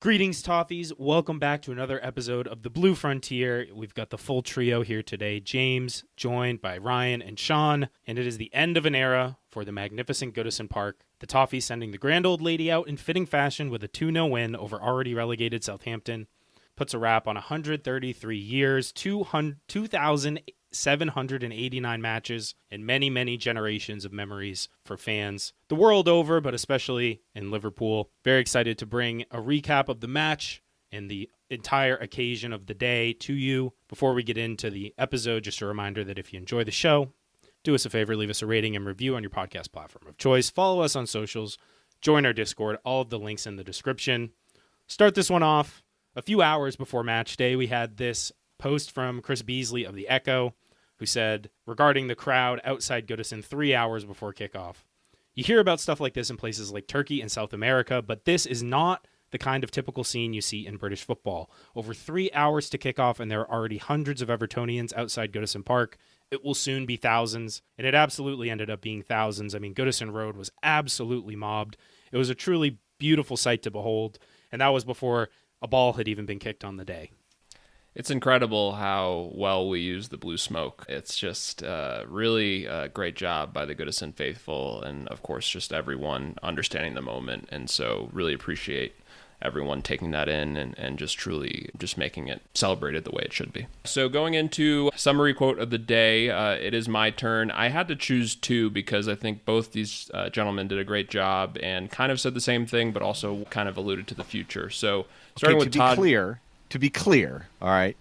Greetings, Toffees. Welcome back to another episode of The Blue Frontier. We've got the full trio here today. James, joined by Ryan and Shan. And it is the end of an era for the magnificent Goodison Park. The Toffees sending the grand old lady out in fitting fashion with a 2-0 win over already relegated Southampton. Puts a wrap on 133 years, 2,789 matches, and many, many generations of memories for fans the world over, but especially in Liverpool. Very excited to bring a recap of the match and the entire occasion of the day to you. Before we get into the episode, just a reminder that if you enjoy the show, do us a favor, leave us a rating and review on your podcast platform of choice. Follow us on socials, join our Discord, all of the links in the description. Start this one off. A few hours before match day, we had this post from Chris Beasley of The Echo, who said, regarding the crowd outside Goodison 3 hours before kickoff, you hear about stuff like this in places like Turkey and South America, but this is not the kind of typical scene you see in British football. Over 3 hours to kick off, and there are already hundreds of Evertonians outside Goodison Park. It will soon be thousands, and it absolutely ended up being thousands. I mean, Goodison Road was absolutely mobbed. It was a truly beautiful sight to behold, and that was before a ball had even been kicked on the day. It's incredible how well we use the blue smoke. It's just really a great job by the Goodison faithful and, of course, just everyone understanding the moment. And so really appreciate everyone taking that in and just truly just making it celebrated the way it should be. So going into summary quote of the day, it is my turn. I had to choose two because I think both these gentlemen did a great job and kind of said the same thing, but also kind of alluded to the future. So starting with Todd. To be clear, all right,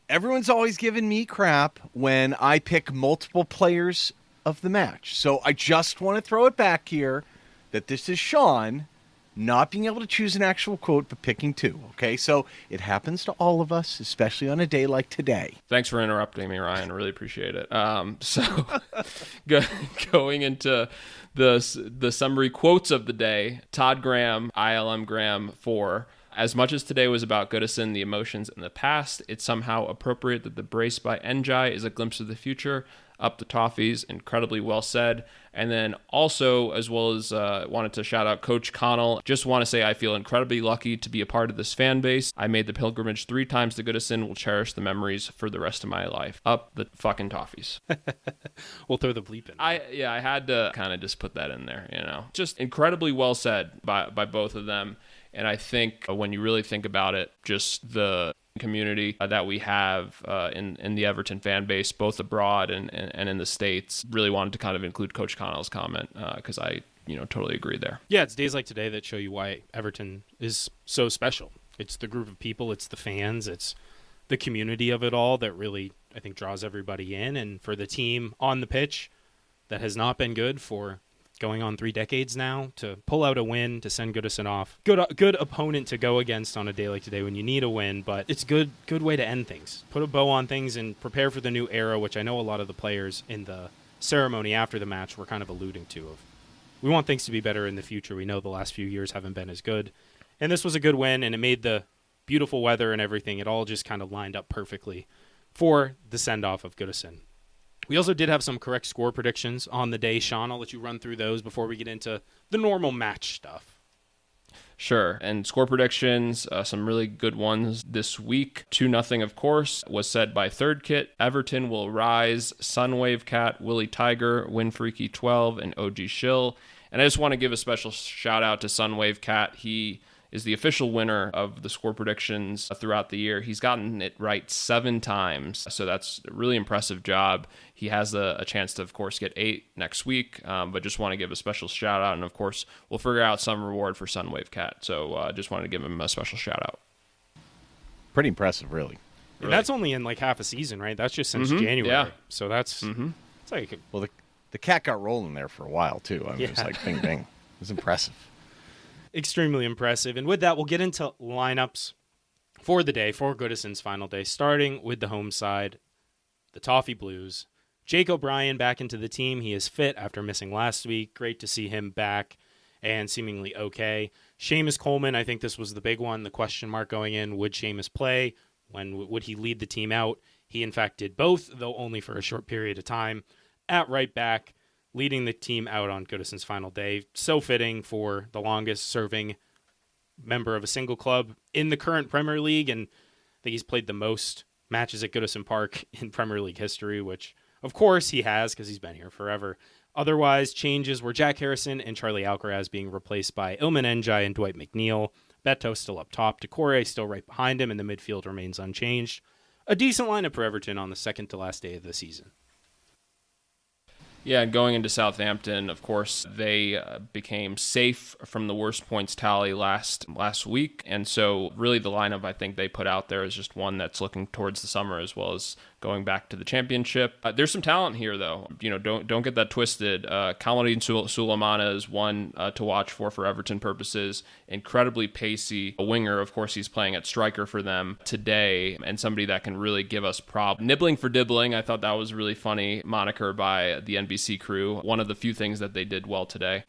everyone's always giving me crap when I pick multiple players of the match. So I just want to throw it back here that this is Sean not being able to choose an actual quote, but picking two, okay? So it happens to all of us, especially on a day like today. Thanks for interrupting me, Ryan. I really appreciate it. So going into the summary quotes of the day, Todd Graham, ILM Graham 4. As much as today was about Goodison, the emotions in the past, it's somehow appropriate that the brace by Ndiaye is a glimpse of the future. Up the Toffees, incredibly well said. And then also, as well as wanted to shout out Coach Connell, just want to say I feel incredibly lucky to be a part of this fan base. I made the pilgrimage 3 times to Goodison, will cherish the memories for the rest of my life. Up the fucking Toffees. We'll throw the bleep in. I had to kind of just put that in there, Just incredibly well said by both of them. And I think when you really think about it, just the community that we have in the Everton fan base, both abroad and in the States, really wanted to kind of include Coach Connell's comment because I totally agree there. Yeah, it's days like today that show you why Everton is so special. It's the group of people, it's the fans, it's the community of it all that really, I think, draws everybody in. And for the team on the pitch that has not been good for going on 3 decades now, to pull out a win, to send Goodison off. Good opponent to go against on a day like today when you need a win, but it's a good way to end things. Put a bow on things and prepare for the new era, which I know a lot of the players in the ceremony after the match were kind of alluding to. We want things to be better in the future. We know the last few years haven't been as good. And this was a good win, and it made the beautiful weather and everything. It all just kind of lined up perfectly for the send-off of Goodison. We also did have some correct score predictions on the day. Sean, I'll let you run through those before we get into the normal match stuff. Sure. And score predictions, some really good ones this week. 2-0, of course, was said by Third Kit. Everton will rise. Sunwave Cat, Willie Tiger, Winfreaky 12, and OG Shill. And I just want to give a special shout out to Sunwave Cat. He is the official winner of the score predictions throughout the year. He's gotten it right 7 times, so that's a really impressive job. He has a chance to, of course, get 8 next week, but just want to give a special shout out, and of course, we'll figure out some reward for Sunwave Cat, so just wanted to give him a special shout out. Pretty impressive, really. And that's only in like half a season, right? That's just since January. Yeah. So that's it's like... Well, the cat got rolling there for a while, too. I mean, It was like bing, bing. It was impressive. Extremely impressive. And with that, we'll get into lineups for the day, for Goodison's final day, starting with the home side, the Toffee Blues. Jake O'Brien back into the team. He is fit after missing last week. Great to see him back and seemingly okay. Seamus Coleman, I think this was the big one, the question mark going in. Would Seamus play? When would he lead the team out? He, in fact, did both, though only for a short period of time. At right back, leading the team out on Goodison's final day. So fitting for the longest-serving member of a single club in the current Premier League, and I think he's played the most matches at Goodison Park in Premier League history, which of course he has because he's been here forever. Otherwise, changes were Jack Harrison and Charlie Alcaraz being replaced by Illiman Ndiaye and Dwight McNeil. Beto still up top. Decore still right behind him, and the midfield remains unchanged. A decent lineup for Everton on the second to last day of the season. Yeah, going into Southampton, of course, they became safe from the worst points tally last week. And so really the lineup I think they put out there is just one that's looking towards the summer as well as going back to the championship. There's some talent here, though. Don't get that twisted. Kamaladin Sulemana is one to watch for Everton purposes. Incredibly pacey. A winger, of course, he's playing at striker for them today, and somebody that can really give us problems. Nibbling for dibbling, I thought that was a really funny moniker by the NBC crew. One of the few things that they did well today.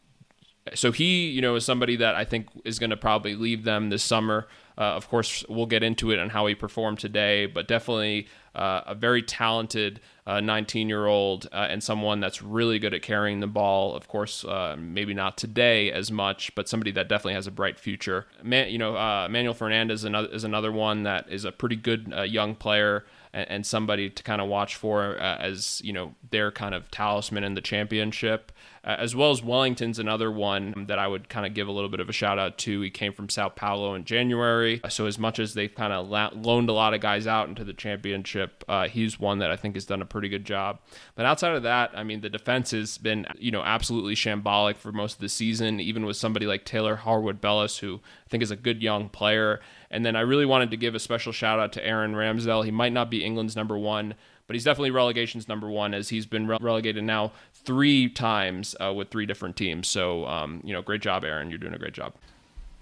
So he, is somebody that I think is going to probably leave them this summer. Of course, we'll get into it on how he performed today, but definitely a very talented 19-year-old and someone that's really good at carrying the ball. Of course, maybe not today as much, but somebody that definitely has a bright future. Manuel Fernandez is another one that is a pretty good young player and somebody to kind of watch for as, their kind of talisman in the championship. As well as Wellington's another one that I would kind of give a little bit of a shout out to. He came from Sao Paulo in January. So as much as they've kind of loaned a lot of guys out into the championship, he's one that I think has done a pretty good job. But outside of that, I mean, the defense has been, absolutely shambolic for most of the season, even with somebody like Taylor Harwood-Bellis, who I think is a good young player. And then I really wanted to give a special shout out to Aaron Ramsdale. He might not be England's number one, but he's definitely relegation's number one, as he's been relegated now 3 times with 3 different teams. So, great job, Aaron. You're doing a great job.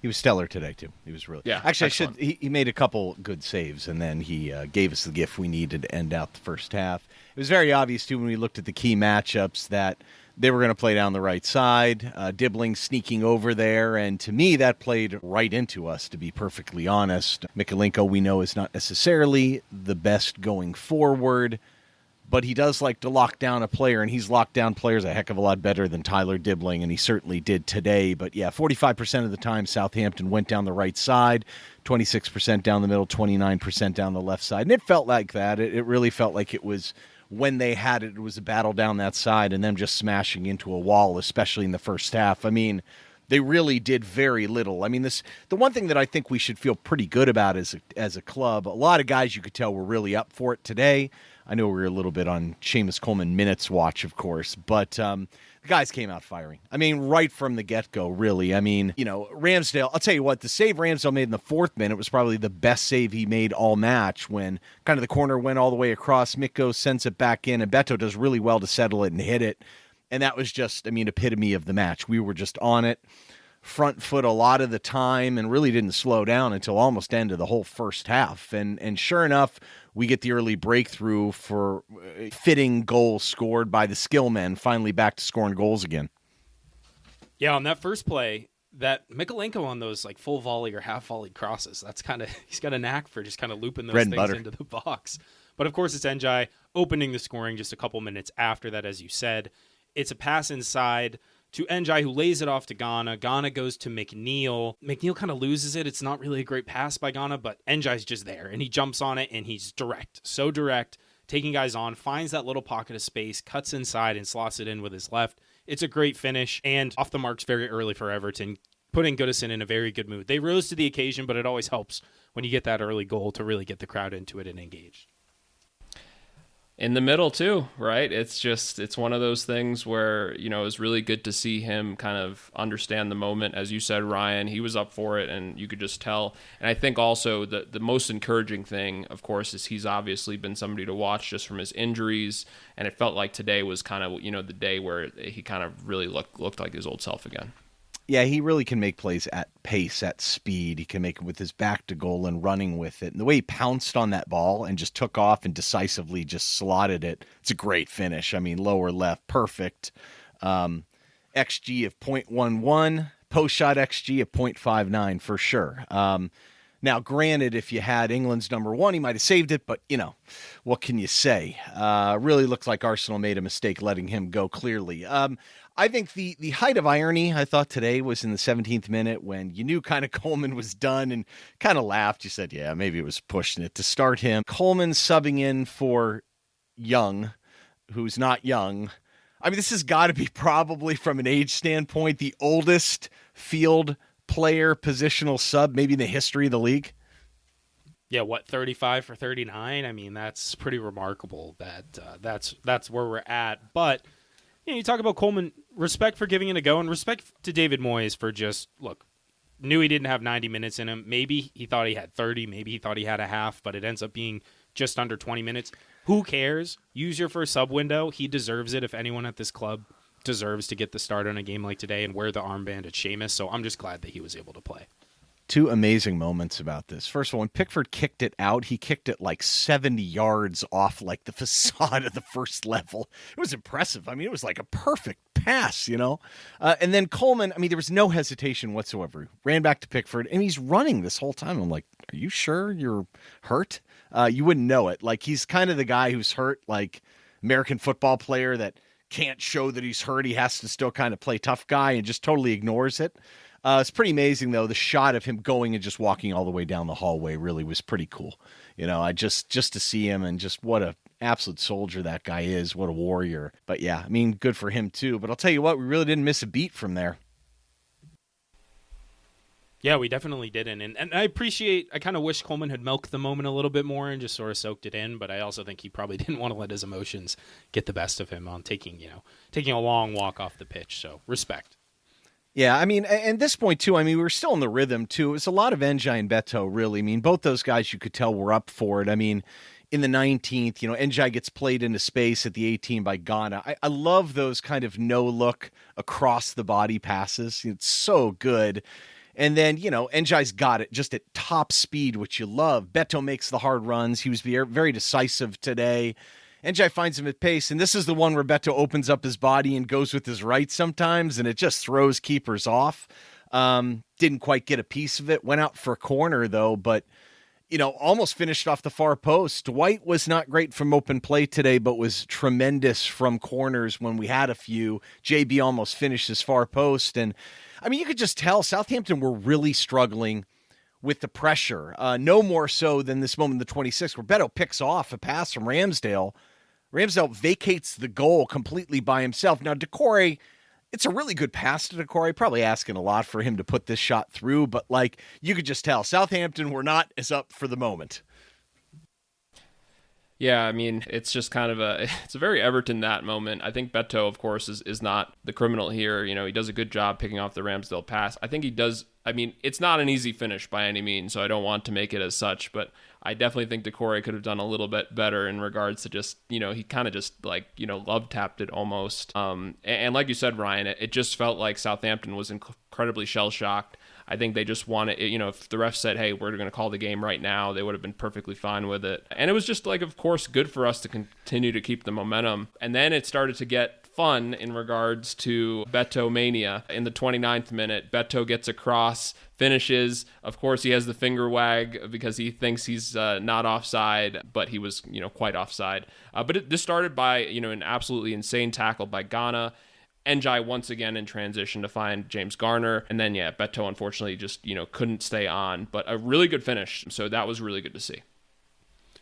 He was stellar today, too. He was really... Yeah, actually, he made a couple good saves, and then he gave us the gift we needed to end out the first half. It was very obvious, too, when we looked at the key matchups that they were going to play down the right side, Dibbling sneaking over there, and to me, that played right into us, to be perfectly honest. Mykolenko, we know, is not necessarily the best going forward, but he does like to lock down a player, and he's locked down players a heck of a lot better than Tyler Dibbling, and he certainly did today. But yeah, 45% of the time Southampton went down the right side, 26% down the middle, 29% down the left side, and it felt like that. It really felt like it was... when they had it, it was a battle down that side and them just smashing into a wall, especially in the first half. I mean, they really did very little. I mean, the one thing that I think we should feel pretty good about as a club, a lot of guys you could tell were really up for it today. I know we were a little bit on Seamus Coleman minutes watch, of course, but the guys came out firing. I mean, right from the get-go, really. I mean, Ramsdale, I'll tell you what, the save Ramsdale made in the 4th minute was probably the best save he made all match, when kind of the corner went all the way across, Mikko sends it back in, and Beto does really well to settle it and hit it. And that was just, epitome of the match. We were just on it, front foot a lot of the time, and really didn't slow down until almost end of the whole first half. And sure enough, we get the early breakthrough for fitting goal scored by the skill men, finally back to scoring goals again. Yeah, on that first play, that Mykolenko on those like full volley or half volley crosses, that's kind of, he's got a knack for just kind of looping those things into the box. But of course, it's Ndiaye opening the scoring just a couple minutes after that, as you said. It's a pass inside to Ndiaye, who lays it off to Ghana. Ghana goes to McNeil. McNeil kind of loses it. It's not really a great pass by Ghana, but Ndiaye's just there, and he jumps on it, and he's direct. So direct, taking guys on, finds that little pocket of space, cuts inside, and slots it in with his left. It's a great finish, and off the marks very early for Everton, putting Goodison in a very good mood. They rose to the occasion, but it always helps when you get that early goal to really get the crowd into it and engaged. In the middle too, right? It's one of those things where, it was really good to see him kind of understand the moment. As you said, Ryan, he was up for it, and you could just tell. And I think also the most encouraging thing, of course, is he's obviously been somebody to watch just from his injuries. And it felt like today was kind of, the day where he kind of really looked like his old self again. Yeah, he really can make plays at pace, at speed. He can make it with his back to goal and running with it. And the way he pounced on that ball and just took off and decisively just slotted it, it's a great finish. I mean, lower left, perfect. XG of 0.11, post-shot XG of 0.59 for sure. Now, granted, if you had England's number one, he might have saved it, but, what can you say? Really looks like Arsenal made a mistake letting him go clearly. I think the height of irony, I thought today, was in the 17th minute when you knew kind of Coleman was done and kind of laughed. You said, yeah, maybe it was pushing it to start him. Coleman subbing in for Young, who's not young. I mean, this has got to be probably, from an age standpoint, the oldest field player positional sub maybe in the history of the league. Yeah, 35 for 39? I mean, that's pretty remarkable that's where we're at. But you talk about Coleman, respect for giving it a go, and respect to David Moyes for just, knew he didn't have 90 minutes in him. Maybe he thought he had 30, maybe he thought he had a half, but it ends up being just under 20 minutes. Who cares? Use your first sub window. He deserves it. If anyone at this club deserves to get the start on a game like today and wear the armband at Seamus, so I'm just glad that he was able to play. Two amazing moments about this. First of all, when Pickford kicked it out, he kicked it like 70 yards off like the facade of the first level. It was impressive. I mean, it was like a perfect pass, And then Coleman, I mean, there was no hesitation whatsoever. Ran back to Pickford, and he's running this whole time. I'm like, are you sure you're hurt? You wouldn't know it. Like, he's kind of the guy who's hurt, like American football player that can't show that he's hurt. He has to still kind of play tough guy and just totally ignores it. It's pretty amazing, though. The shot of him going and just walking all the way down the hallway really was pretty cool. I just to see him, and just what a absolute soldier that guy is. What a warrior. But yeah, I mean, good for him too. But I'll tell you what, we really didn't miss a beat from there. Yeah, we definitely didn't. And I kind of wish Coleman had milked the moment a little bit more and just sort of soaked it in. But I also think he probably didn't want to let his emotions get the best of him on taking a long walk off the pitch. So respect. Yeah, I mean, at this point, too, I mean, we were still in the rhythm, too. It was a lot of Ndiaye and Beto, really. I mean, both those guys, you could tell, were up for it. I mean, in the 19th, Ndiaye gets played into space at the 18 by Ghana. I love those kind of no-look across-the-body passes. It's so good. And then, Ndiaye's got it just at top speed, which you love. Beto makes the hard runs. He was very decisive today. Ndiaye finds him at pace, and this is the one where Beto opens up his body and goes with his right sometimes, and it just throws keepers off. Didn't quite get a piece of it. Went out for a corner, though, but, almost finished off the far post. White was not great from open play today, but was tremendous from corners when we had a few. JB almost finished his far post, and, I mean, you could just tell Southampton were really struggling with the pressure. No more so than this moment in the 26th, where Beto picks off a pass from Ramsdale. Ramsdale vacates the goal completely by himself. Now, Decore, it's a really good pass to Decore. Probably asking a lot for him to put this shot through, but you could just tell Southampton were not as up for the moment. Yeah, I mean, it's just kind of it's a very Everton that moment. I think Beto, of course, is not the criminal here. He does a good job picking off the Ramsdale pass. I think he does. I mean, it's not an easy finish by any means, so I don't want to make it as such, but I definitely think Decore could have done a little bit better in regards to just, he kind of just love tapped it almost. And like you said, Ryan, it just felt like Southampton was incredibly shell shocked. I think they just wanted, if the ref said, hey, we're going to call the game right now, they would have been perfectly fine with it. And it was just of course, good for us to continue to keep the momentum. And then it started to get fun in regards to Beto mania. In the 29th minute, Beto gets across, finishes. Of course, he has the finger wag because he thinks he's not offside, but he was, quite offside. But this started by, an absolutely insane tackle by Ghana. Ndiaye once again in transition to find James Garner. And then, Beto unfortunately just, couldn't stay on. But a really good finish. So that was really good to see.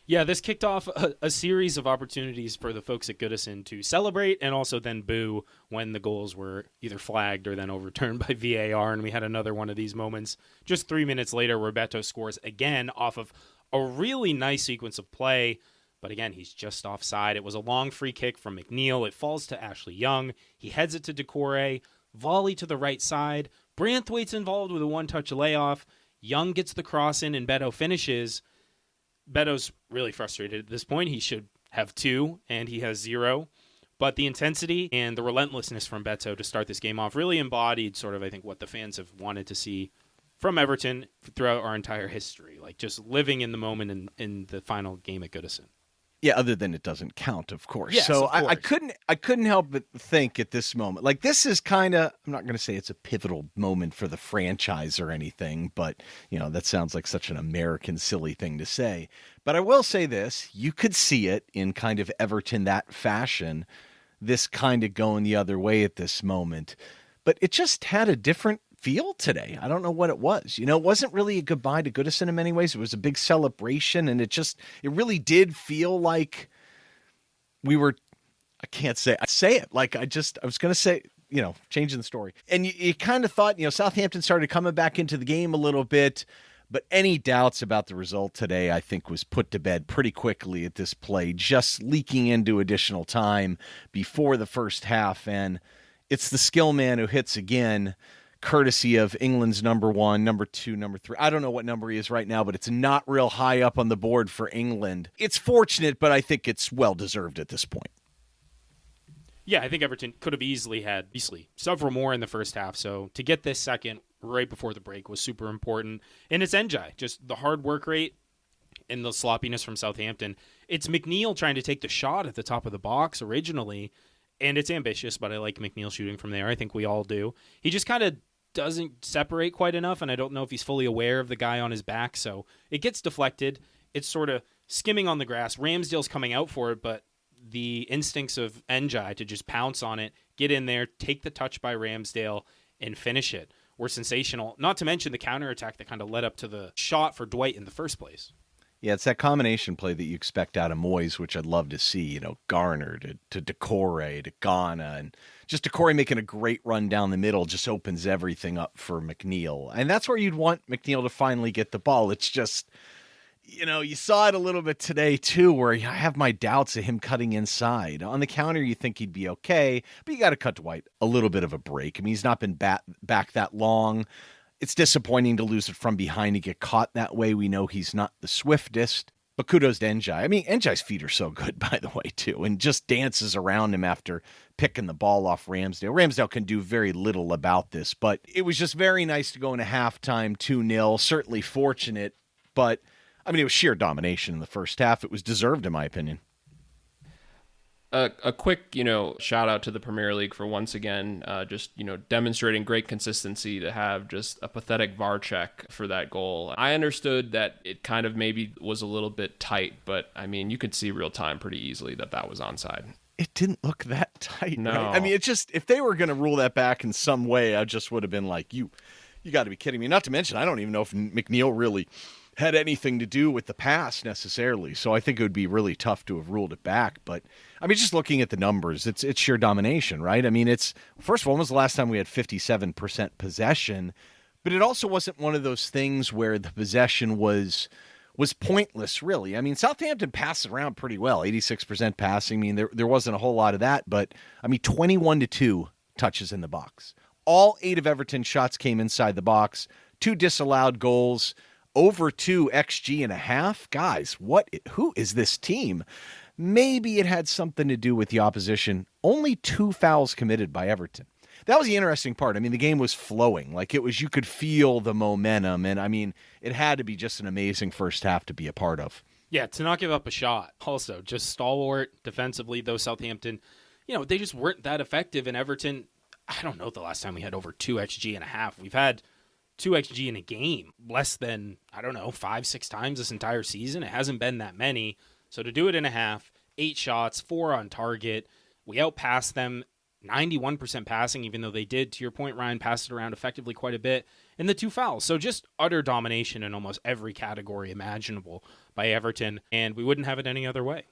Yeah, this kicked off a series of opportunities for the folks at Goodison to celebrate and also then boo when the goals were either flagged or then overturned by VAR. And we had another one of these moments just 3 minutes later where Beto scores again off of a really nice sequence of play. But again, he's just offside. It was a long free kick from McNeil. It falls to Ashley Young. He heads it to Decore. Volley to the right side. Branthwaite's involved with a one-touch layoff. Young gets the cross in and Beto finishes. Beto's really frustrated at this point. He should have 2, and he has 0. But the intensity and the relentlessness from Beto to start this game off really embodied sort of, I think, what the fans have wanted to see from Everton throughout our entire history. Just living in the moment in the final game at Goodison. Yeah, other than it doesn't count, of course. Yes, so of course. I couldn't help but think at this moment, like this is kind of, I'm not going to say it's a pivotal moment for the franchise or anything, but that sounds like such an American silly thing to say. But I will say this, you could see it in kind of Everton that fashion, this kind of going the other way at this moment. But it just had a different feel today. I don't know what it was. It wasn't really a goodbye to Goodison in many ways. It was a big celebration, and it really did feel like we were, I say it. Like I was going to say, changing the story. And you kind of thought, Southampton started coming back into the game a little bit, but any doubts about the result today, I think, was put to bed pretty quickly at this play, just leaking into additional time before the first half. And it's the skill man who hits again, courtesy of England's number 1, number 2, number 3. I don't know what number he is right now, but it's not real high up on the board for England. It's fortunate, but I think it's well-deserved at this point. Yeah, I think Everton could have easily had several more in the first half. So to get this second right before the break was super important. And it's Ndiaye, just the hard work rate and the sloppiness from Southampton. It's McNeil trying to take the shot at the top of the box originally, and it's ambitious, but I like McNeil shooting from there. I think we all do. He just kind of doesn't separate quite enough, and I don't know if he's fully aware of the guy on his back, so it gets deflected. It's sort of skimming on the grass. Ramsdale's coming out for it, but the instincts of Ndiaye to just pounce on it, get in there, take the touch by Ramsdale, and finish it were sensational. Not to mention the counterattack that kind of led up to the shot for Dwight in the first place. Yeah, it's that combination play that you expect out of Moyes, which I'd love to see. Garner to Decore to Ghana, and just Decore making a great run down the middle just opens everything up for McNeil. And that's where you'd want McNeil to finally get the ball. It's just, you saw it a little bit today too, where I have my doubts of him cutting inside. On the counter, you think he'd be okay, but you got to cut Dwight a little bit of a break. I mean, he's not been back that long. It's disappointing to lose it from behind and get caught that way. We know he's not the swiftest, but kudos to Ndiaye. I mean, Ndiaye's feet are so good, by the way, too, and just dances around him after picking the ball off Ramsdale. Ramsdale can do very little about this, but it was just very nice to go into halftime 2-0. Certainly fortunate, but I mean, it was sheer domination in the first half. It was deserved, in my opinion. A quick, shout out to the Premier League for once again, just, demonstrating great consistency to have just a pathetic VAR check for that goal. I understood that it kind of maybe was a little bit tight, but I mean, you could see real time pretty easily that was onside. It didn't look that tight. No. Right? I mean, it's just, if they were going to rule that back in some way, I just would have been like, you got to be kidding me. Not to mention, I don't even know if McNeil really had anything to do with the pass necessarily. So I think it would be really tough to have ruled it back. But I mean, just looking at the numbers, it's sheer domination, right? I mean, it's, first of all, when was the last time we had 57% possession? But it also wasn't one of those things where the possession was pointless, really. I mean, Southampton passed around pretty well, 86% passing. I mean, there wasn't a whole lot of that, but I mean, 21-2 touches in the box. All 8 of Everton's shots came inside the box, 2 disallowed goals, over 2 XG and a half. Guys, who is this team? Maybe it had something to do with the opposition. Only 2 fouls committed by Everton. That was the interesting part. I mean, the game was flowing. Like, you could feel the momentum. And I mean, it had to be just an amazing first half to be a part of. Yeah, to not give up a shot. Also, just stalwart defensively, though Southampton, they just weren't that effective. And Everton, I don't know the last time we had over 2 XG and a half. We've had 2 XG in a game, less than, 5-6 times this entire season. It hasn't been that many. So to do it in a half, 8 shots, 4 on target, we outpassed them, 91% passing, even though they did, to your point, Ryan, pass it around effectively quite a bit, and the 2 fouls. So just utter domination in almost every category imaginable by Everton, and we wouldn't have it any other way.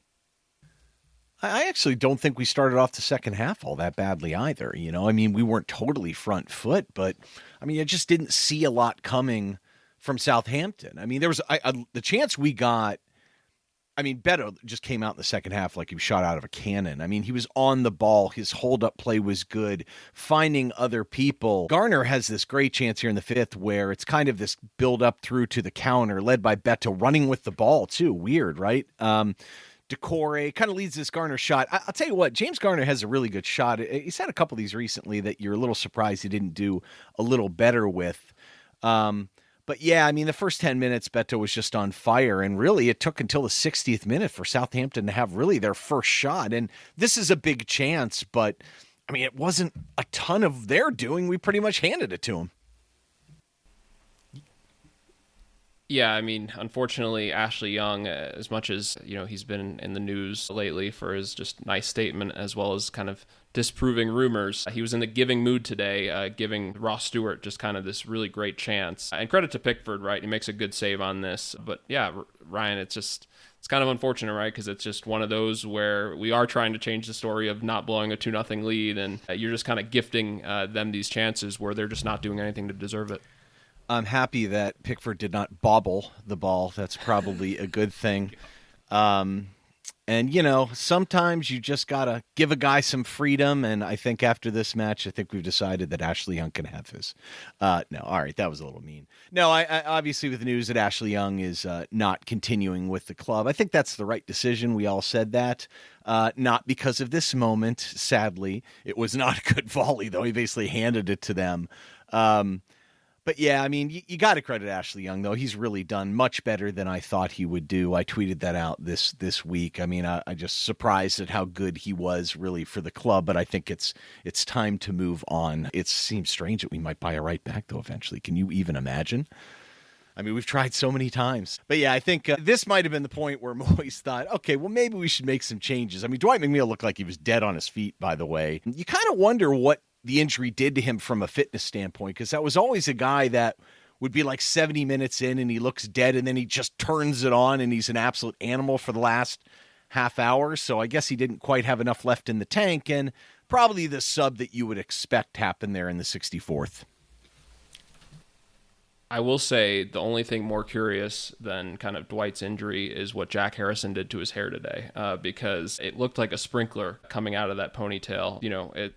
I actually don't think we started off the second half all that badly either. I mean, we weren't totally front foot, but I mean, I just didn't see a lot coming from Southampton. I mean, there was the chance we got. I mean, Beto just came out in the second half like he was shot out of a cannon. I mean, he was on the ball. His hold-up play was good, finding other people. Garner has this great chance here in the 5th where it's kind of this build-up through to the counter, led by Beto, running with the ball, too. Weird, right? Decore kind of leads this Garner shot. I'll tell you what, James Garner has a really good shot. He's had a couple of these recently that you're a little surprised he didn't do a little better with. But But yeah, I mean, the first 10 minutes, Beto was just on fire. And really, it took until the 60th minute for Southampton to have really their first shot. And this is a big chance, but I mean, it wasn't a ton of their doing. We pretty much handed it to them. Yeah, I mean, unfortunately, Ashley Young, as much as, he's been in the news lately for his just nice statement as well as kind of disproving rumors, he was in the giving mood today, giving Ross Stewart just kind of this really great chance. And credit to Pickford, right? He makes a good save on this. But yeah, Ryan, it's kind of unfortunate, right? Because it's just one of those where we are trying to change the story of not blowing a 2-0 lead, and you're just kind of gifting them these chances where they're just not doing anything to deserve it. I'm happy that Pickford did not bobble the ball. That's probably a good thing. And, sometimes you just got to give a guy some freedom. And I think after this match, I think we've decided that Ashley Young can have his. No, all right, that was a little mean. No, I obviously with the news that Ashley Young is not continuing with the club, I think that's the right decision. We all said that. Not because of this moment, sadly. It was not a good volley, though. He basically handed it to them. But yeah, I mean, you got to credit Ashley Young, though. He's really done much better than I thought he would do. I tweeted that out this week. I mean, I just surprised at how good he was really for the club, but I think it's time to move on. It seems strange that we might buy a right back, though, eventually. Can you even imagine? I mean, we've tried so many times. But yeah, I think this might have been the point where Moyes thought, okay, well, maybe we should make some changes. I mean, Dwight McNeil looked like he was dead on his feet, by the way. You kind of wonder what the injury did to him from a fitness standpoint, because that was always a guy that would be like 70 minutes in and he looks dead and then he just turns it on and he's an absolute animal for the last half hour. So I guess he didn't quite have enough left in the tank, and probably the sub that you would expect happened there in the 64th. I will say the only thing more curious than kind of Dwight's injury is what Jack Harrison did to his hair today, because it looked like a sprinkler coming out of that ponytail.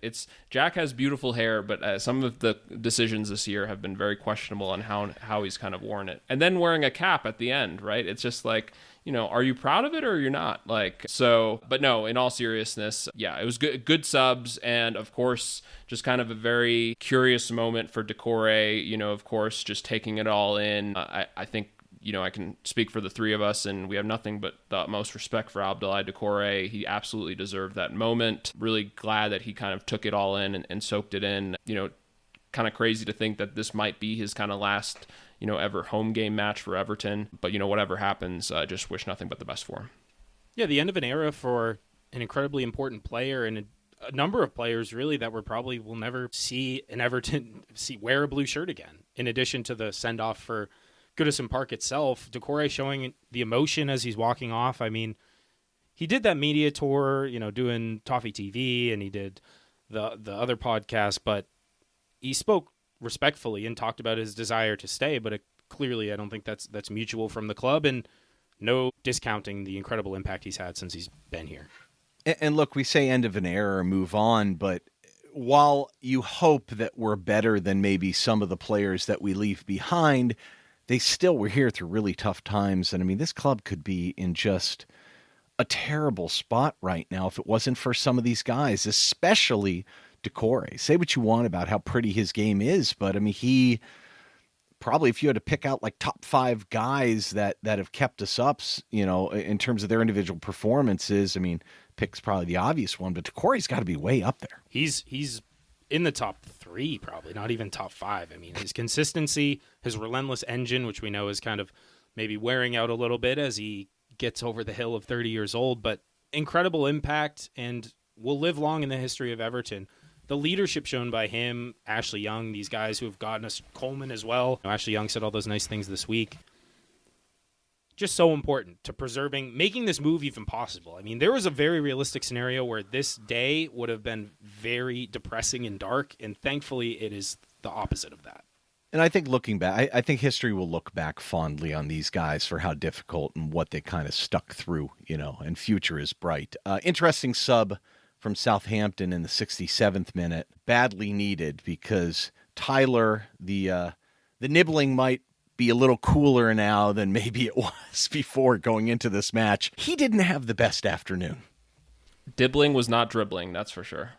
It's Jack has beautiful hair, but some of the decisions this year have been very questionable on how he's kind of worn it. And then wearing a cap at the end, right? It's just like, are you proud of it or you're not? But no, in all seriousness, yeah, it was good subs. And of course, just kind of a very curious moment for Decore, of course, just taking it all in. I think, I can speak for the three of us, and we have nothing but the utmost respect for Abdoulaye Decore. He absolutely deserved that moment. Really glad that he kind of took it all in and soaked it in. Kind of crazy to think that this might be his kind of last ever home game match for Everton. But, whatever happens, just wish nothing but the best for him. Yeah, the end of an era for an incredibly important player, and a number of players really that will never see an Everton wear a blue shirt again. In addition to the send-off for Goodison Park itself, Decore showing the emotion as he's walking off. I mean, he did that media tour, doing Toffee TV, and he did the other podcast, but he spoke respectfully and talked about his desire to stay, but clearly I don't think that's mutual from the club, and no discounting the incredible impact he's had since he's been here. And look, we say end of an era, move on, but while you hope that we're better than maybe some of the players that we leave behind, they still were here through really tough times. And I mean, this club could be in just a terrible spot right now if it wasn't for some of these guys, especially Decore. Say what you want about how pretty his game is, but I mean, he probably, if you had to pick out like top 5 guys that have kept us up, in terms of their individual performances, I mean, Pick's probably the obvious one, but Decore's got to be way up there. He's in the top 3, probably not even top 5. I mean, his consistency, his relentless engine, which we know is kind of maybe wearing out a little bit as he gets over the hill of 30 years old, but incredible impact and will live long in the history of Everton. The leadership shown by him, Ashley Young, these guys who have gotten us, Coleman as well. Ashley Young said all those nice things this week. Just so important to making this move even possible. I mean, there was a very realistic scenario where this day would have been very depressing and dark, and thankfully it is the opposite of that. And I think looking back, I think history will look back fondly on these guys for how difficult and what they kind of stuck through, and future is bright. Interesting sub from Southampton in the 67th minute, badly needed, because Tyler, the nibbling might be a little cooler now than maybe it was before going into this match. He didn't have the best afternoon. Dibbling was not dribbling, that's for sure.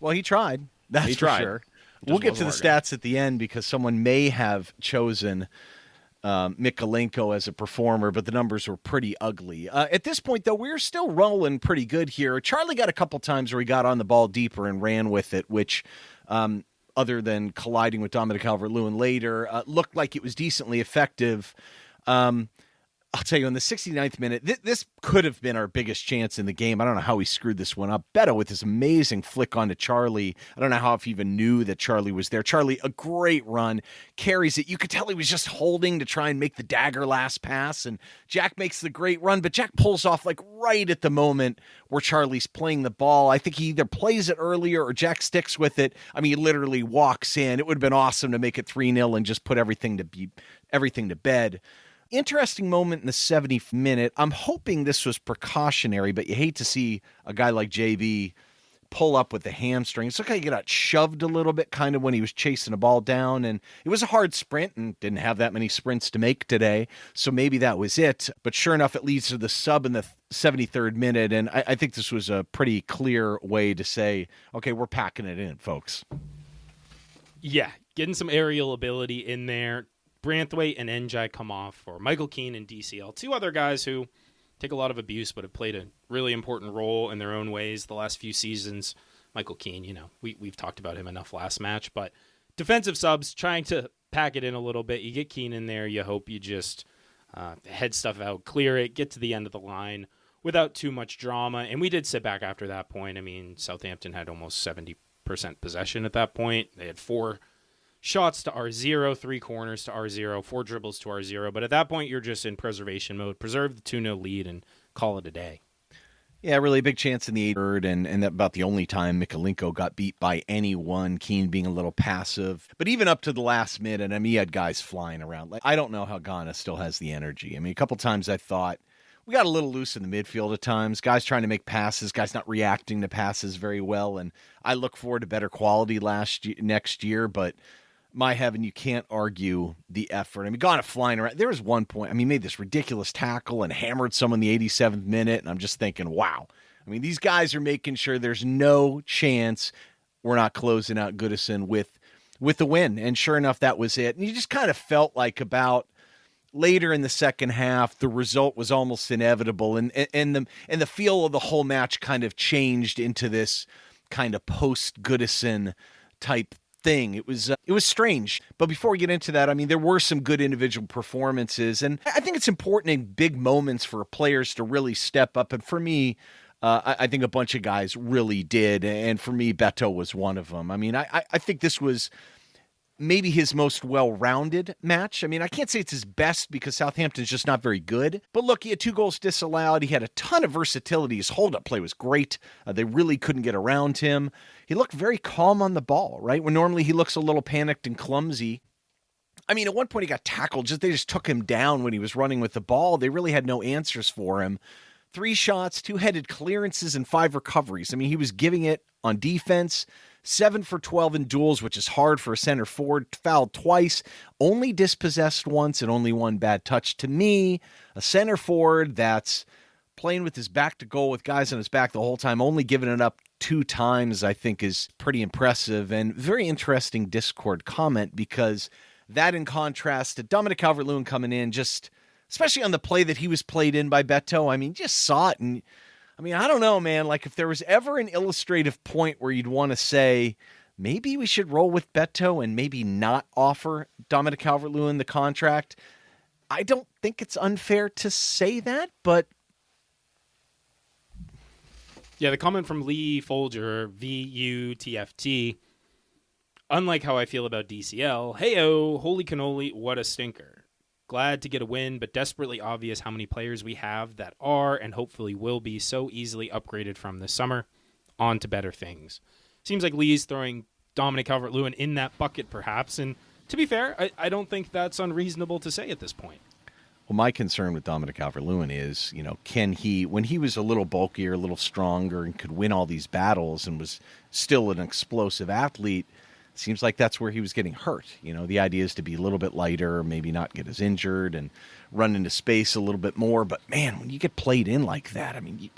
Well, he tried. That's for sure. We'll get to the Morgan. stats at the end because someone may have chosen Mikalenko as a performer, but the numbers were pretty ugly. At this point, though, we're still rolling pretty good here. Charlie got a couple times where he got on the ball deeper and ran with it, which, other than colliding with Dominic Calvert-Lewin later, looked like it was decently effective. I'll tell you, in the 69th minute, this could have been our biggest chance in the game. I don't know how he screwed this one up. Beto with this amazing flick onto Charlie. I don't know how if he even knew that Charlie was there. Charlie, a great run, carries it. You could tell he was just holding to try and make the dagger last pass, and Jack makes the great run, but Jack pulls off like right at the moment where Charlie's playing the ball. I think he either plays it earlier or Jack sticks with it. I mean, he literally walks in. It would have been awesome to make it 3-0 and just put everything to bed. Interesting moment in the 70th minute. I'm hoping this was precautionary, but you hate to see a guy like JB pull up with the hamstring. It's okay, he got shoved a little bit kind of when he was chasing a ball down, and it was a hard sprint and didn't have that many sprints to make today, so maybe that was it. But sure enough, it leads to the sub in the 73rd minute, and I think this was a pretty clear way to say, okay, we're packing it in, folks. Yeah, getting some aerial ability in there. Branthwaite and Ndiaye come off for Michael Keane and DCL, two other guys who take a lot of abuse but have played a really important role in their own ways the last few seasons. Michael Keane, we've talked about him enough last match, but defensive subs trying to pack it in a little bit. You get Keane in there, you hope you just head stuff out, clear it, get to the end of the line without too much drama. And we did sit back after that point. I mean, Southampton had almost 70% possession at that point. They had 4 shots to our 0, 3 corners to our 0, 4 dribbles to our 0. But at that point, you're just in preservation mode. Preserve the 2-0 lead and call it a day. Yeah, really a big chance in the 3rd, and that about the only time Mikalenko got beat by anyone, Keane being a little passive. But even up to the last minute, I mean, he had guys flying around. Like, I don't know how Ghana still has the energy. I mean, a couple times I thought we got a little loose in the midfield at times. Guys trying to make passes, guys not reacting to passes very well. And I look forward to better quality next year, but my heaven, you can't argue the effort. I mean, Ghana flying around. There was one point, I mean, he made this ridiculous tackle and hammered someone in the 87th minute, and I'm just thinking, wow. I mean, these guys are making sure there's no chance we're not closing out Goodison with the win. And sure enough, that was it. And you just kind of felt like about later in the second half, the result was almost inevitable, and the feel of the whole match kind of changed into this kind of post-Goodison type thing. It was strange. But before we get into that, I mean, there were some good individual performances, and I think it's important in big moments for players to really step up. And for me, I think a bunch of guys really did, and for me, Beto was one of them. I mean, I think this was maybe his most well-rounded match. I mean, I can't say it's his best because Southampton's just not very good. But look, he had 2 goals disallowed. He had a ton of versatility. His hold-up play was great. They really couldn't get around him. He looked very calm on the ball, right? When normally he looks a little panicked and clumsy. I mean, at one point he got tackled. They just took him down when he was running with the ball. They really had no answers for him. 3 shots, 2 headed clearances, and 5 recoveries. I mean, he was giving it on defense. 7 for 12 in duels, which is hard for a center forward. Fouled twice, only dispossessed once, and only 1 bad touch. To me, a center forward that's playing with his back to goal with guys on his back the whole time, only giving it up 2 times, I think is pretty impressive. And very interesting Discord comment, because that in contrast to Dominic Calvert-Lewin coming in, just especially on the play that he was played in by Beto, I mean, just saw it, and I mean, I don't know, man. Like, if there was ever an illustrative point where you'd want to say, maybe we should roll with Beto and maybe not offer Dominic Calvert-Lewin the contract, I don't think it's unfair to say that, but... Yeah, the comment from Lee Folger, VUTFT, unlike how I feel about DCL, hey-oh, holy cannoli, what a stinker. Glad to get a win, but desperately obvious how many players we have that are and hopefully will be so easily upgraded from this summer. On to better things. Seems like Lee's throwing Dominic Calvert-Lewin in that bucket, perhaps. And to be fair, I don't think that's unreasonable to say at this point. Well, my concern with Dominic Calvert-Lewin is, can he, when he was a little bulkier, a little stronger, and could win all these battles and was still an explosive athlete, seems like that's where he was getting hurt. The idea is to be a little bit lighter, maybe not get as injured and run into space a little bit more. But man, when you get played in like that, I mean,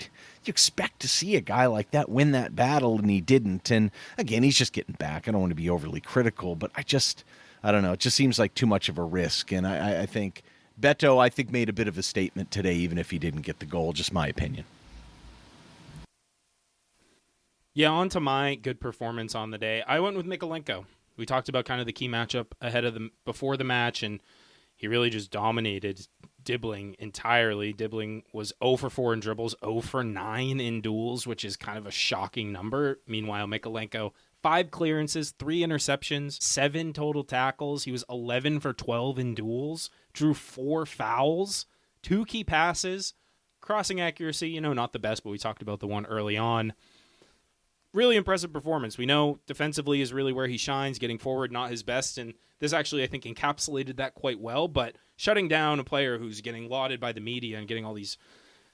you expect to see a guy like that win that battle, and he didn't. And again, he's just getting back. I don't want to be overly critical, but I don't know. It just seems like too much of a risk. And I think Beto, made a bit of a statement today, even if he didn't get the goal. Just my opinion. Yeah, on to my good performance on the day. I went with Mykolenko. We talked about kind of the key matchup before the match, and he really just dominated Dibbling entirely. Dibbling was 0 for 4 in dribbles, 0 for 9 in duels, which is kind of a shocking number. Meanwhile, Mykolenko, 5 clearances, 3 interceptions, 7 total tackles. He was 11 for 12 in duels, drew 4 fouls, 2 key passes, crossing accuracy, not the best, but we talked about the one early on. Really impressive performance. We know defensively is really where he shines, getting forward, not his best, and this actually, I think, encapsulated that quite well, but shutting down a player who's getting lauded by the media and getting all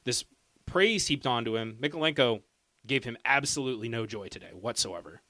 this praise heaped onto him, Mykolenko gave him absolutely no joy today whatsoever.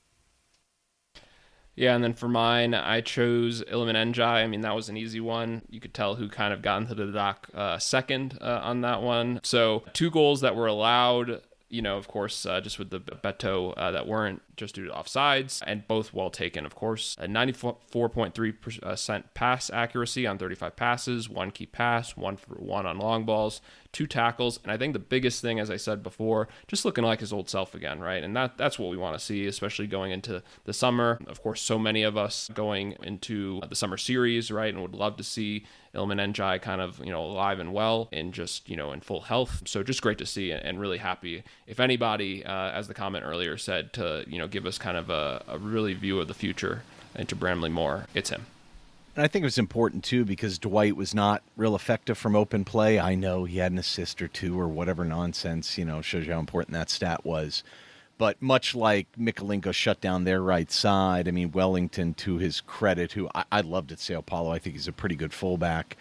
Yeah, and then for mine, I chose Illiman Ndiaye. I mean, that was an easy one. You could tell who kind of got into the dock second on that one. So 2 goals that were allowed, of course, just with the Beto that weren't just due to offsides, and both well taken, of course. A 94.3% pass accuracy on 35 passes, 1 key pass, 1 for 1 on long balls, 2 tackles, and I think the biggest thing, as I said before, just looking like his old self again, right? And that's what we want to see, especially going into the summer. Of course, so many of us going into the summer series, right, and would love to see Illiman Ndiaye kind of, alive and well and just, in full health. So just great to see and really happy. If anybody, as the comment earlier said, to, give us kind of a really view of the future into Bramley Moore, it's him. And I think it was important, too, because Dwight was not real effective from open play. I know he had an assist or 2 or whatever nonsense, shows you how important that stat was. But much like Mykolenko shut down their right side, I mean, Wellington, to his credit, who I loved at Sao Paulo, I think he's a pretty good fullback.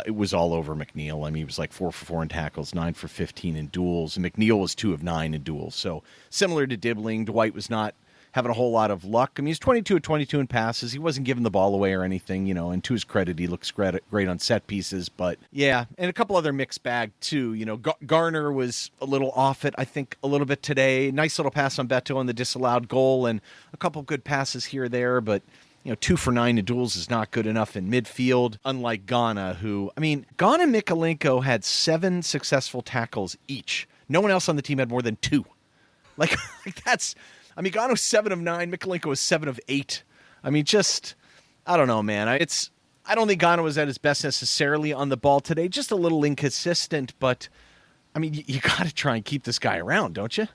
It was all over McNeil. I mean, he was like 4 for 4 in tackles, 9 for 15 in duels. And McNeil was 2 of 9 in duels. So similar to Dibbling, Dwight was not having a whole lot of luck. I mean, he's 22 of 22 in passes. He wasn't giving the ball away or anything, and to his credit, he looks great on set pieces. But yeah, and a couple other mixed bag too. Garner was a little off it, I think, a little bit today. Nice little pass on Beto on the disallowed goal, and a couple good passes here or there, but 2 for 9 in duels is not good enough in midfield, unlike Ghana, Ghana and Mykolenko had 7 successful tackles each. No one else on the team had more than 2. Like that's... I mean, Ghana was 7 of 9. Mykolenko was 7 of 8. I mean, I don't know, man. I don't think Ghana was at his best necessarily on the ball today. Just a little inconsistent, but, I mean, you got to try and keep this guy around, don't you?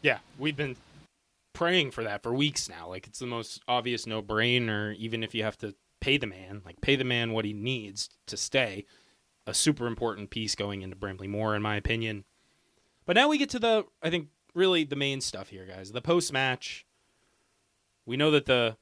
Yeah, we've been praying for that for weeks now. Like, it's the most obvious no-brainer, even if you have to pay the man what he needs to stay. A super important piece going into Bramley Moore, in my opinion. But now we get to really the main stuff here, guys. The post-match, we know that the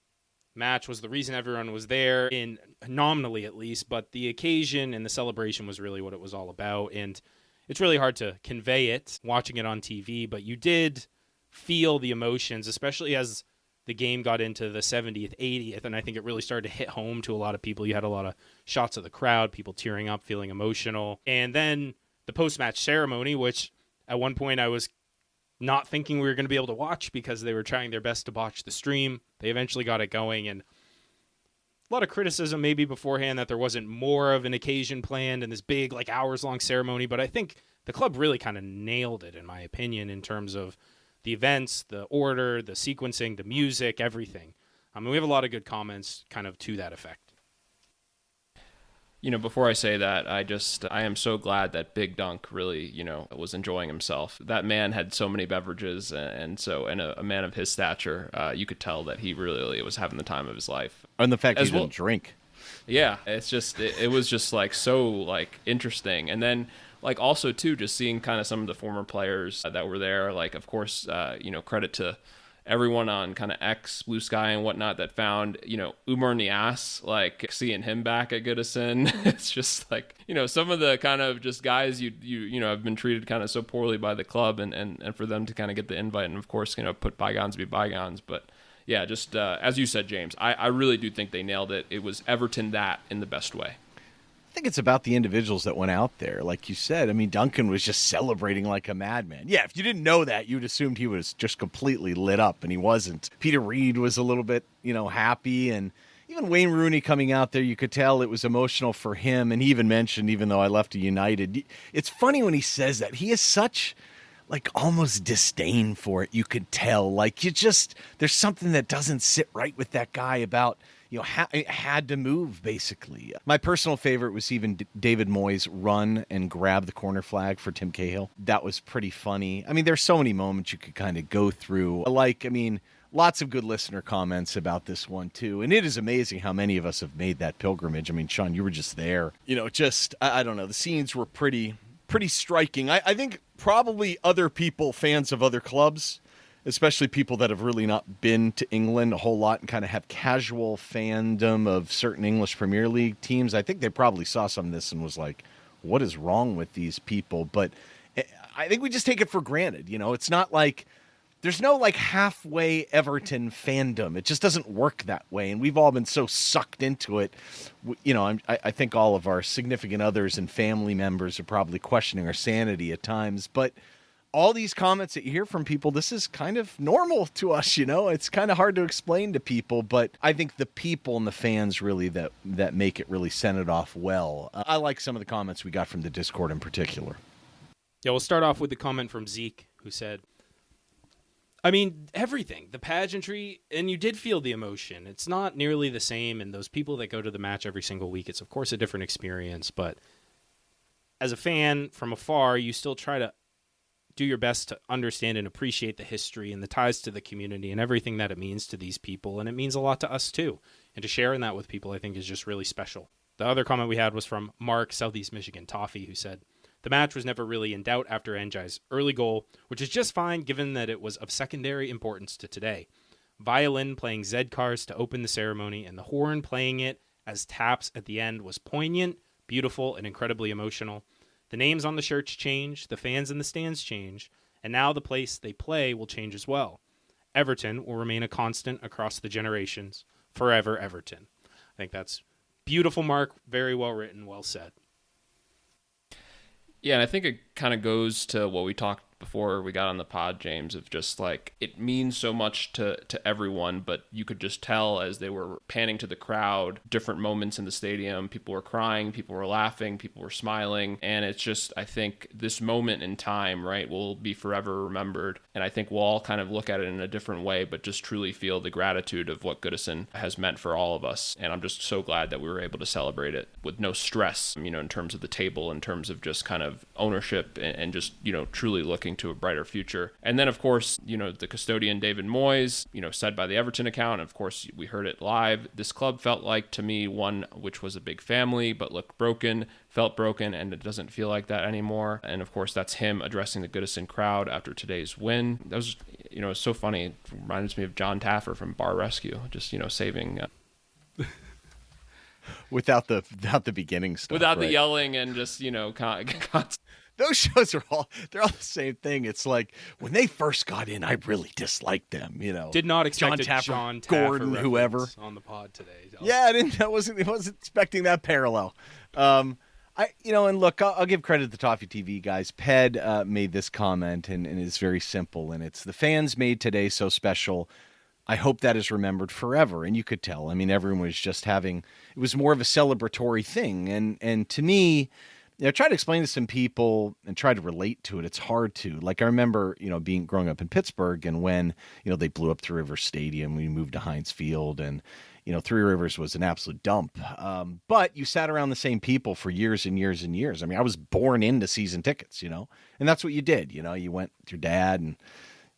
match was the reason everyone was there, in nominally at least, but the occasion and the celebration was really what it was all about, and it's really hard to convey it watching it on TV, but you did feel the emotions, especially as the game got into the 70th, 80th, and I think it really started to hit home to a lot of people. You had a lot of shots of the crowd, people tearing up, feeling emotional, and then the post-match ceremony, which at one point I was not thinking we were going to be able to watch because they were trying their best to botch the stream. They eventually got it going, and a lot of criticism maybe beforehand that there wasn't more of an occasion planned in this big, hours-long ceremony, but I think the club really kind of nailed it, in my opinion, in terms of the events, the order, the sequencing, the music, everything. I mean, we have a lot of good comments kind of to that effect. Before I say that, I am so glad that Big Dunk really, was enjoying himself. That man had so many beverages, and a man of his stature, you could tell that he really was having the time of his life. And the fact he didn't drink. Yeah, it's just, it was just so interesting. And then also too, just seeing kind of some of the former players that were there, of course, credit to everyone on kind of X, Blue Sky and whatnot that found, Umar Nias, seeing him back at Goodison. It's just some of the kind of just guys you have been treated kind of so poorly by the club, and for them to kind of get the invite and of course, put bygones be bygones. But yeah, just as you said, James, I really do think they nailed it. It was Everton that in the best way. think it's about the individuals that went out there. Like you said, I mean, Duncan was just celebrating like a madman. Yeah, if you didn't know that, you'd assumed he was just completely lit up, and he wasn't. Peter Reid was a little bit, happy, and even Wayne Rooney coming out there, you could tell it was emotional for him. And he even mentioned, even though I left a United, it's funny when he says that. He has such like almost disdain for it. You could tell, like there's something that doesn't sit right with that guy about, it had to move, basically. My personal favorite was even David Moyes' run and grab the corner flag for Tim Cahill. That was pretty funny. I mean, there's so many moments you could kind of go through. Lots of good listener comments about this one, too. And it is amazing how many of us have made that pilgrimage. I mean, Sean, you were just there. I don't know. The scenes were pretty striking. I think probably other people, fans of other clubs, especially people that have really not been to England a whole lot and kind of have casual fandom of certain English Premier League teams, I think they probably saw some of this and was like, what is wrong with these people? But I think we just take it for granted. It's not like there's no like halfway Everton fandom. It just doesn't work that way. And we've all been so sucked into it. I think all of our significant others and family members are probably questioning our sanity at times. But all these comments that you hear from people, this is kind of normal to us, It's kind of hard to explain to people, but I think the people and the fans really that make it really send it off well. I like some of the comments we got from the Discord in particular. Yeah, we'll start off with the comment from Zeke, who said, I mean, everything, the pageantry, and you did feel the emotion. It's not nearly the same, and those people that go to the match every single week, it's of course a different experience, but as a fan from afar, you still try to do your best to understand and appreciate the history and the ties to the community and everything that it means to these people. And it means a lot to us too. And to share in that with people, I think is just really special. The other comment we had was from Mark, Southeast Michigan Toffee, who said, the match was never really in doubt after Ndiaye's early goal, which is just fine given that it was of secondary importance to today. Violin playing Z-Cars to open the ceremony and the horn playing it as taps at the end was poignant, beautiful, and incredibly emotional. The names on the shirts change, the fans in the stands change, and now the place they play will change as well. Everton will remain a constant across the generations. Forever Everton. I think that's beautiful, Mark. Very well written, well said. Yeah, and I think it kind of goes to what we talked before we got on the pod, James, of just like it means so much to everyone, but you could just tell as they were panning to the crowd, different moments in the stadium, people were crying, people were laughing, people were smiling, and it's just, I think this moment in time, right, will be forever remembered, and I think we'll all kind of look at it in a different way, but just truly feel the gratitude of what Goodison has meant for all of us, and I'm just so glad that we were able to celebrate it with no stress, in terms of the table, in terms of just kind of ownership and just, truly looking to a brighter future. And then, of course, the custodian David Moyes, said by the Everton account, and of course, we heard it live, this club felt like, to me, one which was a big family, but looked broken, felt broken, and it doesn't feel like that anymore. And of course, that's him addressing the Goodison crowd after today's win. That was, it's so funny. It reminds me of John Taffer from Bar Rescue, just, saving... Without the beginning stuff. Without right? The yelling and just, Those shows they're all the same thing. It's like when they first got in, I really disliked them, Did not expect John Taffer Gordon, whoever on the pod today. Yeah, I wasn't expecting that parallel. And look, I'll give credit to the Toffee TV guys. Ped made this comment and it's very simple, and it's the fans made today so special. I hope that is remembered forever. And you could tell, I mean, everyone was just it was more of a celebratory thing. And to me, I try to explain to some people and try to relate to it. It's hard to. Like, I remember, growing up in Pittsburgh, and when, they blew up Three Rivers Stadium, we moved to Heinz Field, and, Three Rivers was an absolute dump. But you sat around the same people for years and years and years. I mean, I was born into season tickets, and that's what you did. You went with your dad and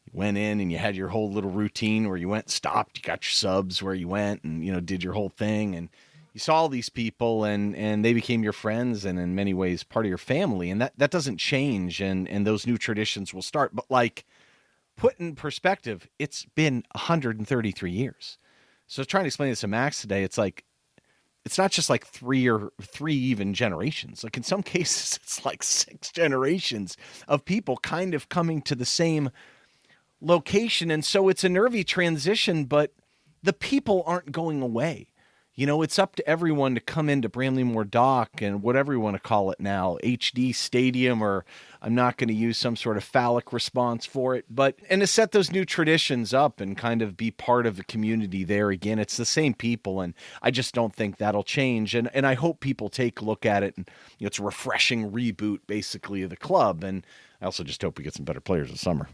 you went in and you had your whole little routine where you went, stopped, you got your subs where you went and, did your whole thing. And you saw all these people and they became your friends and in many ways part of your family. And that doesn't change. And those new traditions will start. But like, put in perspective, it's been 133 years. So trying to explain this to Max today, it's like, it's not just like three even generations. Like in some cases, it's like 6 generations of people kind of coming to the same location. And so it's a nervy transition, but the people aren't going away. it's up to everyone to come into Bramley-Moore Dock and whatever you want to call it now, HD Stadium, or I'm not going to use some sort of phallic response for it, and to set those new traditions up and kind of be part of the community there again. It's the same people, and I just don't think that'll change. And I hope people take a look at it, and it's a refreshing reboot, basically, of the club. And I also just hope we get some better players this summer.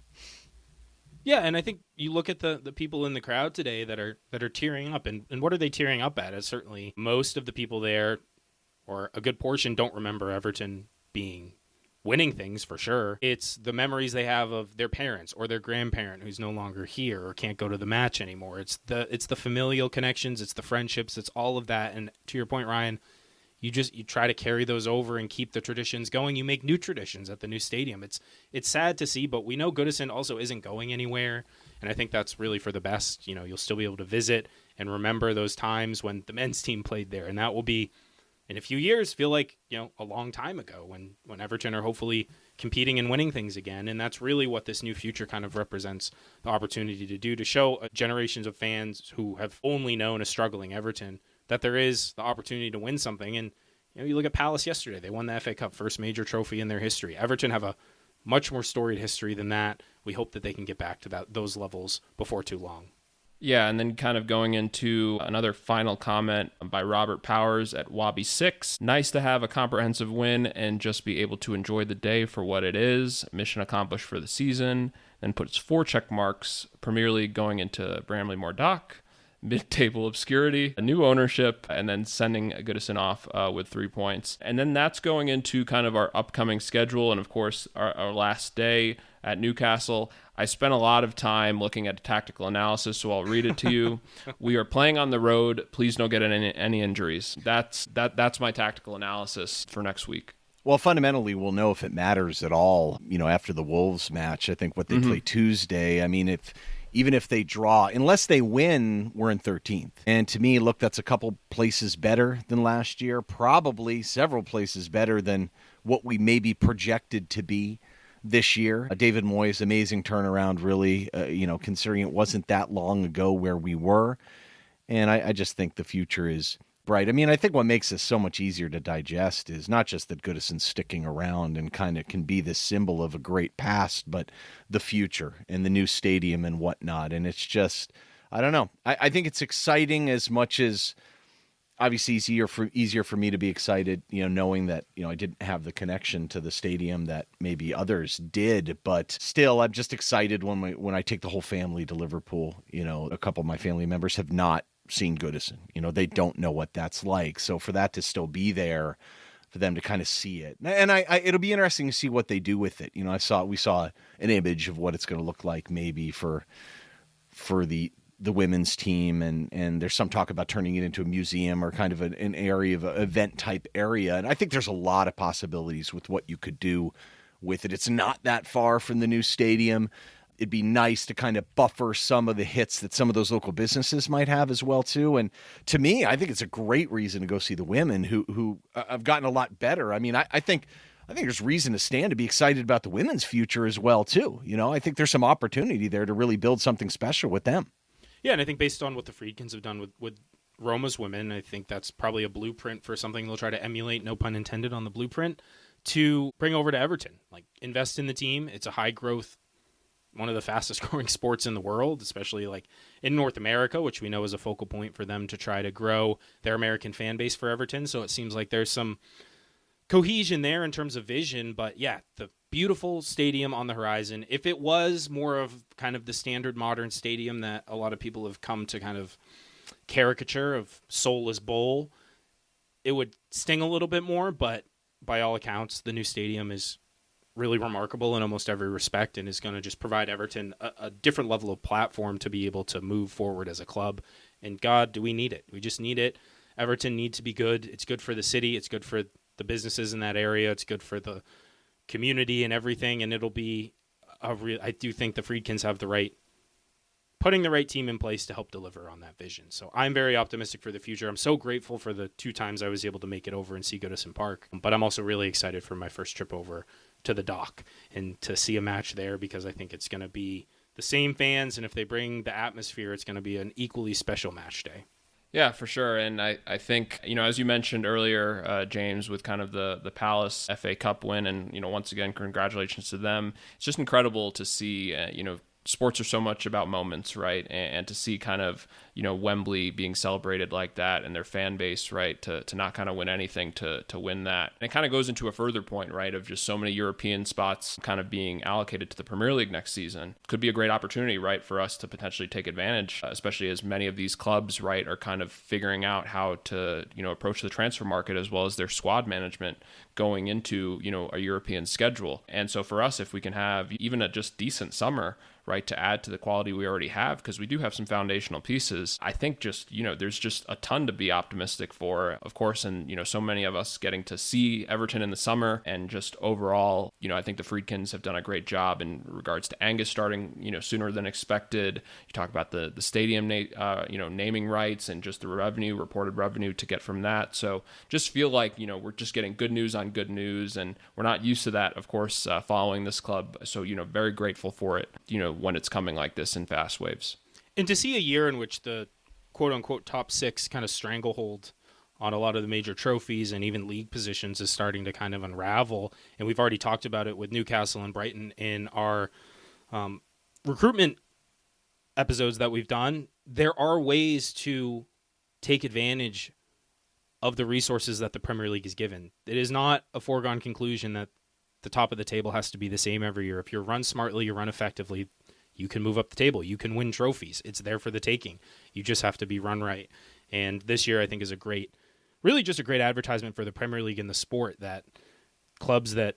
Yeah, and I think you look at the people in the crowd today that are tearing up, and what are they tearing up at? As certainly most of the people there, or a good portion, don't remember Everton winning things for sure. It's the memories they have of their parents or their grandparent who's no longer here or can't go to the match anymore. It's the familial connections, it's the friendships, it's all of that. And to your point, Ryan, you try to carry those over and keep the traditions going. You make new traditions at the new stadium. It's sad to see, but we know Goodison also isn't going anywhere, and I think that's really for the best. You'll still be able to visit and remember those times when the men's team played there, and that will be, in a few years, feel like a long time ago when Everton are hopefully competing and winning things again. And that's really what this new future kind of represents, the opportunity to do, to show generations of fans who have only known a struggling Everton that there is the opportunity to win something. And you look at Palace yesterday, they won the FA Cup, first major trophy in their history. Everton have a much more storied history than that. We hope that they can get back to those levels before too long. Yeah, and then kind of going into another final comment by Robert Powers at Wabi6. Nice to have a comprehensive win and just be able to enjoy the day for what it is. Mission accomplished for the season. Then puts 4 check marks. Premier League going into Bramley-Moore Dock. Mid-table obscurity, a new ownership, and then sending Goodison off with 3 points. And then that's going into kind of our upcoming schedule and, of course, our last day at Newcastle. I spent a lot of time looking at tactical analysis, so I'll read it to you. We are playing on the road. Please don't get any injuries. That's my tactical analysis for next week. Well, fundamentally, we'll know if it matters at all, after the Wolves match. I think what they play Tuesday, even if they draw, unless they win, we're in 13th. And to me, look, that's a couple places better than last year, probably several places better than what we may be projected to be this year. David Moyes, amazing turnaround, really, considering it wasn't that long ago where we were. And I just think the future is bright. I think what makes this so much easier to digest is not just that Goodison's sticking around and kind of can be this symbol of a great past, but the future and the new stadium and whatnot. And it's just, I don't know. I think it's exciting as much as obviously easier for me to be excited, knowing that, I didn't have the connection to the stadium that maybe others did, but still I'm just excited when I take the whole family to Liverpool. A couple of my family members have not seen Goodison. They don't know what that's like. So for that to still be there, for them to kind of see it, and it'll be interesting to see what they do with it. We saw an image of what it's going to look like maybe for the women's team, and there's some talk about turning it into a museum or kind of an area of an event type area. And I think there's a lot of possibilities with what you could do with it. It's not that far from the new stadium. It'd be nice to kind of buffer some of the hits that some of those local businesses might have as well too. And to me, I think it's a great reason to go see the women who have gotten a lot better. I think there's reason to stand to be excited about the women's future as well too. I think there's some opportunity there to really build something special with them. Yeah, and I think based on what the Friedkins have done with Roma's women, I think that's probably a blueprint for something they'll try to emulate, no pun intended on the blueprint, to bring over to Everton. Like, invest in the team. It's a high growth, one of the fastest growing sports in the world, especially like in North America, which we know is a focal point for them to try to grow their American fan base for Everton. So it seems like there's some cohesion there in terms of vision. But yeah, the beautiful stadium on the horizon. If it was more of kind of the standard modern stadium that a lot of people have come to kind of caricature of soulless bowl, it would sting a little bit more. But by all accounts, the new stadium is really remarkable in almost every respect and is going to just provide Everton a different level of platform to be able to move forward as a club. And God, do we need it? We just need it. Everton needs to be good. It's good for the city. It's good for the businesses in that area. It's good for the community and everything. And it'll be I do think the Friedkins have putting the right team in place to help deliver on that vision. So I'm very optimistic for the future. I'm so grateful for the 2 times I was able to make it over and see Goodison Park. But I'm also really excited for my first trip over to the Dock and to see a match there, because I think it's going to be the same fans, and if they bring the atmosphere, it's going to be an equally special match day. Yeah, for sure. And I think, as you mentioned earlier, James, with kind of the Palace FA Cup win, and, once again, congratulations to them. It's just incredible to see, sports are so much about moments, right? And to see kind of, Wembley being celebrated like that and their fan base, right, to not kind of win anything to win that. And it kind of goes into a further point, right, of just so many European spots kind of being allocated to the Premier League next season. Could be a great opportunity, right, for us to potentially take advantage, especially as many of these clubs, right, are kind of figuring out how to, approach the transfer market as well as their squad management going into, a European schedule. And so for us, if we can have even a just decent summer, right, to add to the quality we already have, because we do have some foundational pieces, I think just, there's just a ton to be optimistic for, of course, and, so many of us getting to see Everton in the summer, and just overall, I think the Friedkins have done a great job in regards to Angus starting, sooner than expected. You talk about the stadium, naming rights and just the reported revenue to get from that. So just feel like, we're just getting good news on good news, and we're not used to that, of course, following this club. So, very grateful for it, when it's coming like this in fast waves. And to see a year in which the quote-unquote top six kind of stranglehold on a lot of the major trophies and even league positions is starting to kind of unravel. And we've already talked about it with Newcastle and Brighton in our recruitment episodes that we've done. There are ways to take advantage of the resources that the Premier League is given. It is not a foregone conclusion that the top of the table has to be the same every year. If you run smartly, you run effectively, you can move up the table. You can win trophies. It's there for the taking. You just have to be run right. And this year, I think, is really just a great advertisement for the Premier League and the sport, that clubs that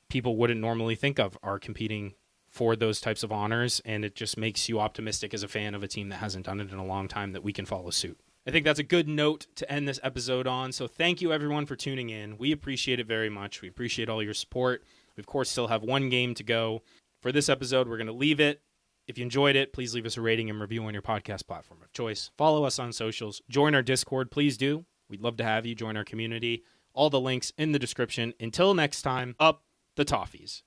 people wouldn't normally think of are competing for those types of honors. And it just makes you optimistic as a fan of a team that hasn't done it in a long time that we can follow suit. I think that's a good note to end this episode on. So thank you, everyone, for tuning in. We appreciate it very much. We appreciate all your support. We, of course, still have one game to go. For this episode, we're going to leave it. If you enjoyed it, please leave us a rating and review on your podcast platform of choice. Follow us on socials. Join our Discord. Please do. We'd love to have you join our community. All the links in the description. Until next time, up the Toffees.